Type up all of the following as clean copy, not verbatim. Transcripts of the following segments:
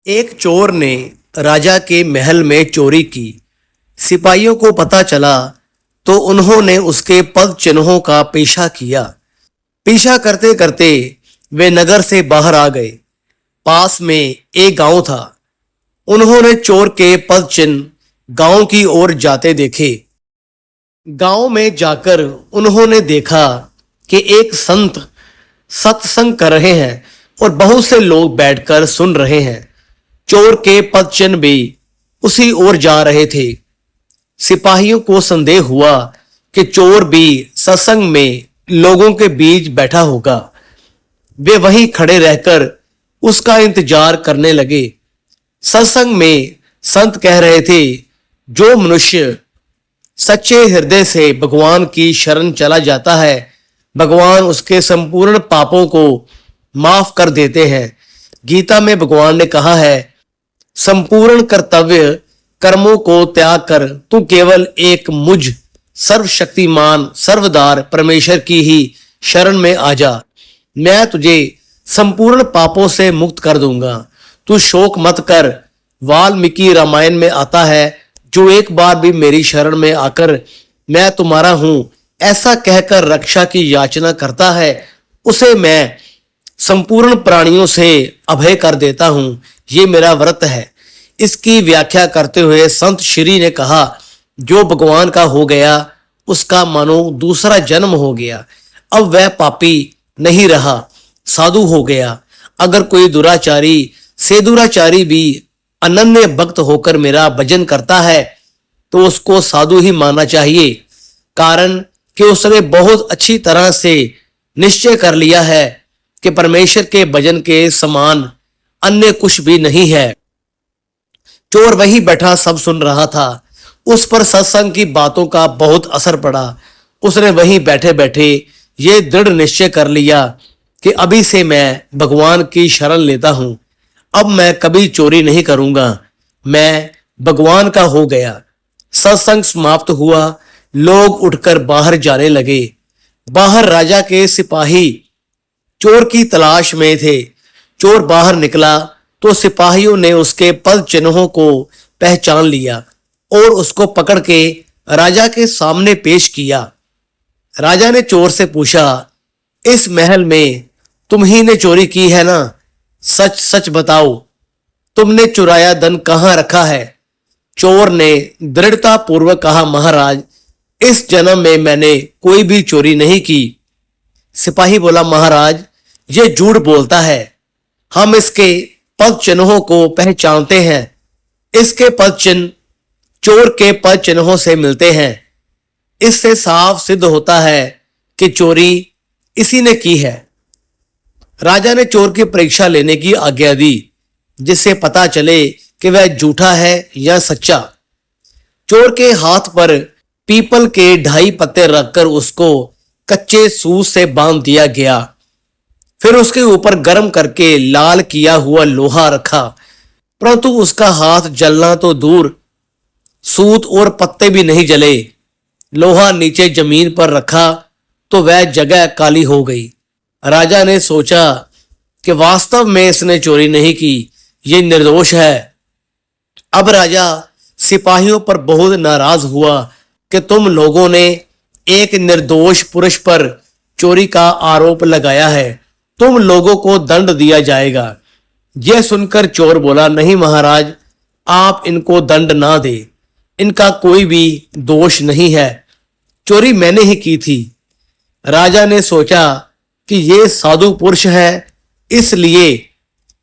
एक चोर ने राजा के महल में चोरी की। सिपाहियों को पता चला तो उन्होंने उसके पद चिन्हों का पीछा किया। पीछा करते करते वे नगर से बाहर आ गए। पास में एक गांव था। उन्होंने चोर के पद चिन्ह गांव की ओर जाते देखे। गांव में जाकर उन्होंने देखा कि एक संत सत्संग कर रहे हैं और बहुत से लोग बैठकर सुन रहे हैं। चोर के पद चिन्ह भी उसी ओर जा रहे थे। सिपाहियों को संदेह हुआ कि चोर भी सत्संग में लोगों के बीच बैठा होगा। वे वहीं खड़े रहकर उसका इंतजार करने लगे। सत्संग में संत कह रहे थे, जो मनुष्य सच्चे हृदय से भगवान की शरण चला जाता है, भगवान उसके संपूर्ण पापों को माफ कर देते हैं। गीता में भगवान ने कहा है, संपूर्ण कर्तव्य कर्मों को त्याग कर तू केवल एक मुझ सर्वशक्तिमान सर्वदार परमेश्वर की ही शरण में आ जा। मैं तुझे संपूर्ण पापों से मुक्त कर दूंगा। तू शोक मत कर। वाल्मीकि रामायण में आता है, जो एक बार भी मेरी शरण में आकर मैं तुम्हारा हूं ऐसा कहकर रक्षा की याचना करता है, उसे मैं संपूर्ण प्राणियों से अभय कर देता हूं। ये मेरा व्रत है। इसकी व्याख्या करते हुए संत श्री ने कहा, जो भगवान का हो गया उसका मानो दूसरा जन्म हो गया। अब वह पापी नहीं रहा, साधु हो गया। अगर कोई दुराचारी से दुराचारी भी अनन्य भक्त होकर मेरा भजन करता है तो उसको साधु ही मानना चाहिए, कारण कि उसने बहुत अच्छी तरह से निश्चय कर लिया है कि परमेश्वर के भजन के समान अन्य कुछ भी नहीं है। चोर वही बैठा सब सुन रहा था। उस पर सत्संग की बातों का बहुत असर पड़ा। उसने वहीं बैठे बैठे ये दृढ़ निश्चय कर लिया कि अभी से मैं भगवान की शरण लेता हूं। अब मैं कभी चोरी नहीं करूंगा। मैं भगवान का हो गया। सत्संग समाप्त हुआ। लोग उठकर बाहर जाने लगे। बाहर राजा के सिपाही चोर की तलाश में थे। चोर बाहर निकला तो सिपाहियों ने उसके पद चिन्हों को पहचान लिया और उसको पकड़ के राजा के सामने पेश किया। राजा ने चोर से पूछा, इस महल में तुम ही ने चोरी की है ना? सच सच बताओ, तुमने चुराया धन कहां रखा है? चोर ने दृढ़ता पूर्वक कहा, महाराज, इस जन्म में मैंने कोई भी चोरी नहीं की। सिपाही बोला, महाराज, ये झूठ बोलता है। हम इसके पद चिन्हों को पहचानते हैं। इसके पद चिन्ह चोर के पद चिन्हों से मिलते हैं। इससे साफ सिद्ध होता है कि चोरी इसी ने की है। राजा ने चोर की परीक्षा लेने की आज्ञा दी, जिससे पता चले कि वह झूठा है या सच्चा। चोर के हाथ पर पीपल के 2.5 पत्ते रखकर उसको कच्चे सूत से बांध दिया गया। फिर उसके ऊपर गर्म करके लाल किया हुआ लोहा रखा, परंतु उसका हाथ जलना तो दूर, सूत और पत्ते भी नहीं जले। लोहा नीचे जमीन पर रखा तो वह जगह काली हो गई। राजा ने सोचा कि वास्तव में इसने चोरी नहीं की, ये निर्दोष है। अब राजा सिपाहियों पर बहुत नाराज हुआ कि तुम लोगों ने एक निर्दोष पुरुष पर चोरी का आरोप लगाया है, तुम लोगों को दंड दिया जाएगा। यह सुनकर चोर बोला, नहीं महाराज, आप इनको दंड ना दे, इनका कोई भी दोष नहीं है। चोरी मैंने ही की थी। राजा ने सोचा कि ये साधु पुरुष है, इसलिए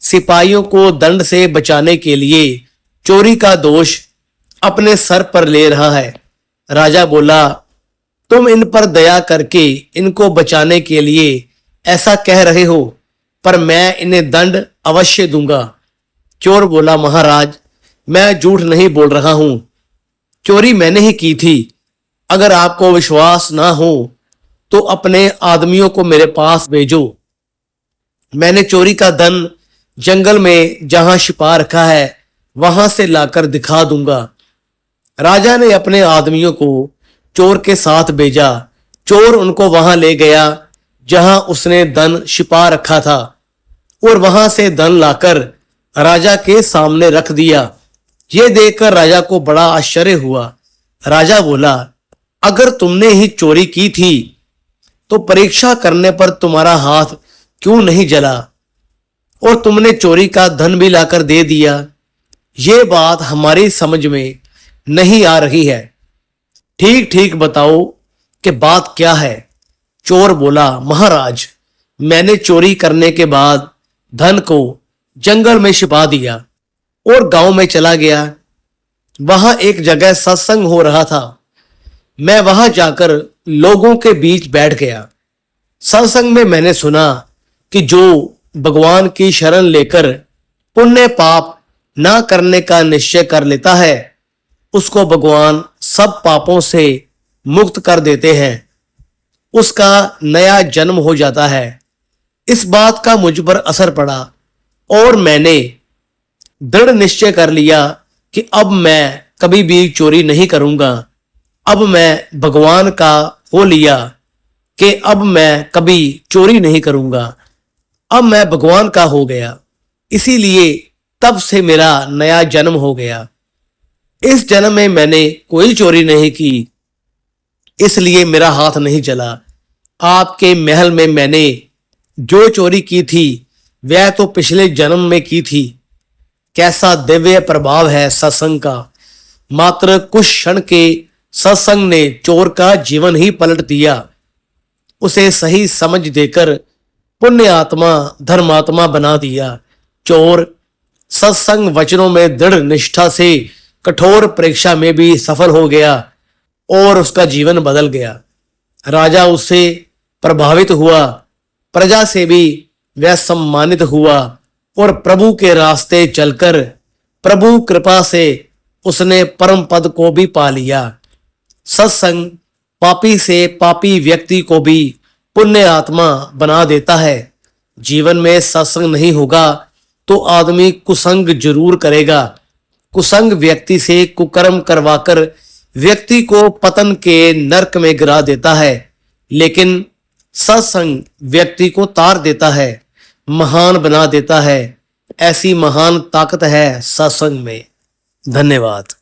सिपाहियों को दंड से बचाने के लिए चोरी का दोष अपने सर पर ले रहा है। राजा बोला, तुम इन पर दया करके इनको बचाने के लिए ऐसा कह रहे हो, पर मैं इन्हें दंड अवश्य दूंगा। चोर बोला, महाराज, मैं झूठ नहीं बोल रहा हूं, चोरी मैंने ही की थी। अगर आपको विश्वास ना हो तो अपने आदमियों को मेरे पास भेजो। मैंने चोरी का धन जंगल में जहां छिपा रखा है वहां से लाकर दिखा दूंगा। राजा ने अपने आदमियों को चोर के साथ भेजा। चोर उनको वहां ले गया जहां उसने धन छिपा रखा था और वहां से धन लाकर राजा के सामने रख दिया। यह देखकर राजा को बड़ा आश्चर्य हुआ। राजा बोला, अगर तुमने ही चोरी की थी तो परीक्षा करने पर तुम्हारा हाथ क्यों नहीं जला, और तुमने चोरी का धन भी लाकर दे दिया। ये बात हमारी समझ में नहीं आ रही है। ठीक ठीक बताओ कि बात क्या है। चोर बोला, महाराज, मैंने चोरी करने के बाद धन को जंगल में छिपा दिया और गांव में चला गया। वहां एक जगह सत्संग हो रहा था। मैं वहां जाकर लोगों के बीच बैठ गया। सत्संग में मैंने सुना कि जो भगवान की शरण लेकर पुण्य पाप ना करने का निश्चय कर लेता है, उसको भगवान सब पापों से मुक्त कर देते हैं। उसका नया जन्म हो जाता है। इस बात का मुझ पर असर पड़ा और मैंने दृढ़ निश्चय कर लिया कि अब मैं कभी भी चोरी नहीं करूंगा। अब मैं भगवान का हो लिया कि अब मैं कभी चोरी नहीं करूंगा। अब मैं भगवान का हो गया, इसीलिए तब से मेरा नया जन्म हो गया। इस जन्म में मैंने कोई चोरी नहीं की, इसलिए मेरा हाथ नहीं जला। आपके महल में मैंने जो चोरी की थी वह तो पिछले जन्म में की थी। कैसा दिव्य प्रभाव है सत्संग का। मात्र कुछ क्षण के सत्संग ने चोर का जीवन ही पलट दिया। उसे सही समझ देकर पुण्य आत्मा धर्मात्मा बना दिया। चोर सत्संग वचनों में दृढ़ निष्ठा से कठोर परीक्षा में भी सफल हो गया और उसका जीवन बदल गया। राजा उससे प्रभावित हुआ, प्रजा से भी वह सम्मानित हुआ और प्रभु के रास्ते चलकर प्रभु कृपा से उसने परम पद को भी पा लिया। सत्संग पापी से पापी व्यक्ति को भी पुण्य आत्मा बना देता है। जीवन में सत्संग नहीं होगा तो आदमी कुसंग जरूर करेगा। कुसंग व्यक्ति से कुकर्म करवाकर व्यक्ति को पतन के नरक में गिरा देता है, लेकिन सत्संग व्यक्ति को तार देता है, महान बना देता है। ऐसी महान ताकत है सत्संग में। धन्यवाद।